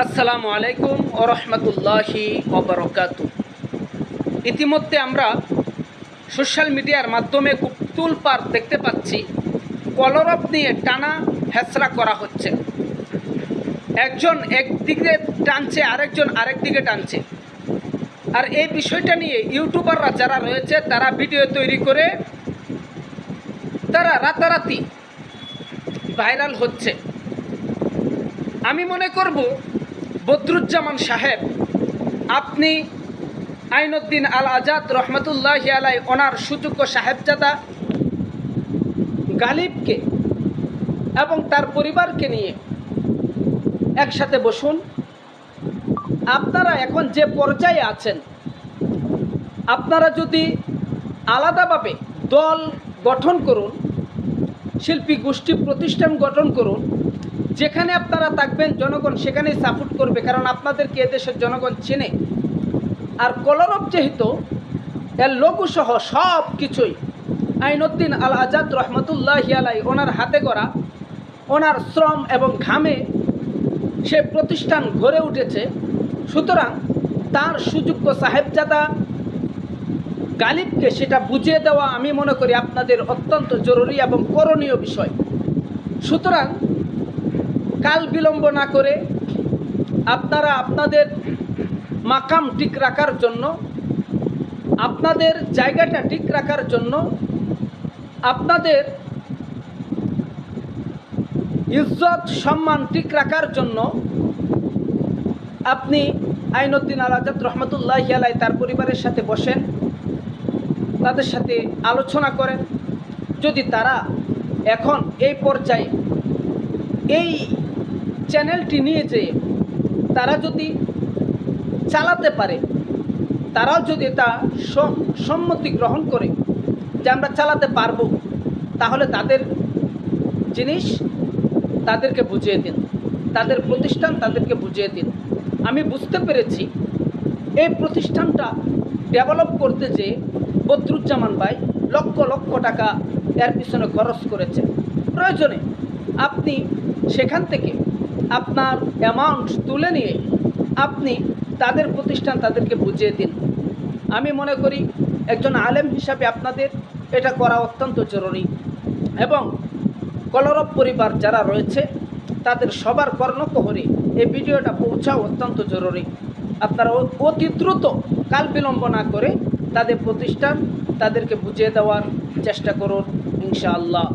আসসালামু আলাইকুম ওয়া রাহমাতুল্লাহি ওয়া বারাকাতুহু। ইতিমধ্যে আমরা সোশ্যাল মিডিয়ার মাধ্যমে খুব তুলপাড় দেখতে পাচ্ছি, কলরব নিয়ে টানা হেচড়া করা হচ্ছে। একজন একদিকে টানছে, আরেকজন আরেক দিকে টানছে। আর এই বিষয়টা নিয়ে ইউটিউবাররা যারা রয়েছে তারা ভিডিও তৈরি করে তারা রাতারাতি ভাইরাল হচ্ছে। আমি মনে করব বদরুজ্জামান সাহেব, আপনি আইনুদ্দিন আল আজাদ রহমতুল্লাহি আলাই ওনার সুযোগ্য সাহেবজাদা গালিবকে এবং তার পরিবারকে নিয়ে একসাথে বসুন। আপনারা এখন যে পর্যায়ে আছেন, আপনারা যদি আলাদাভাবে দল গঠন করুন, শিল্পী গোষ্ঠী প্রতিষ্ঠান গঠন করুন, যেখানে আপনারা থাকবেন জনগণ সেখানেই সাপোর্ট করবে, কারণ আপনাদেরকে এদেশের জনগণ চেনে। আর কলরব যেহেতু এর লঘুসহ সব কিছুই আইনুদ্দিন আল আজাদ রহমতুল্লাহি আলাই ওনার হাতে গড়া, ওনার শ্রম এবং ঘামে সে প্রতিষ্ঠান গড়ে উঠেছে। সুতরাং তার সুযোগ্য সাহেবজাদা গালিবকে সেটা বুঝিয়ে দেওয়া আমি মনে করি আপনাদের অত্যন্ত জরুরি এবং করণীয় বিষয়। সুতরাং কাল বিলম্ব না করে আপনারা আপনাদের মাকাম ঠিক রাখার জন্য, আপনাদের জায়গাটা ঠিক রাখার জন্য, আপনাদের ইজ্জত সম্মান ঠিক রাখার জন্য আপনি আইনুদ্দিন আল আজাদ রহমতুল্লাহি আলাই তার পরিবারের সাথে বসেন, তাদের সাথে আলোচনা করেন। যদি তারা এখন এই পর্যায়ে এই চ্যানেলটি নিয়ে যেয়ে তারা যদি চালাতে পারে, তারাও যদি তা সম্মতি গ্রহণ করে যে আমরা চালাতে পারবো, তাহলে তাদের জিনিস তাদেরকে বুঝিয়ে দিন, তাদের প্রতিষ্ঠান তাদেরকে বুঝিয়ে দিন। আমি বুঝতে পেরেছি এই প্রতিষ্ঠানটা ডেভেলপ করতে যে বদরুজ্জামান ভাই লক্ষ লক্ষ টাকা এর পিছনে খরচ করেছে। প্রয়োজনে আপনি সেখান থেকে আপনার অ্যামাউন্ট তুলে নিয়ে আপনি তাদের প্রতিষ্ঠান তাদেরকে বুঝিয়ে দিন। আমি মনে করি একজন আলেম হিসাবে আপনাদের এটা করা অত্যন্ত জরুরি, এবং কলরব পরিবার যারা রয়েছে তাদের সবার কর্ণকহরে এই ভিডিওটা পৌঁছাও অত্যন্ত জরুরি। আপনারা অতি দ্রুত কাল বিলম্ব না করে তাদের প্রতিষ্ঠান তাদেরকে বুঝিয়ে দেওয়ার চেষ্টা করুন ইনশাআল্লাহ।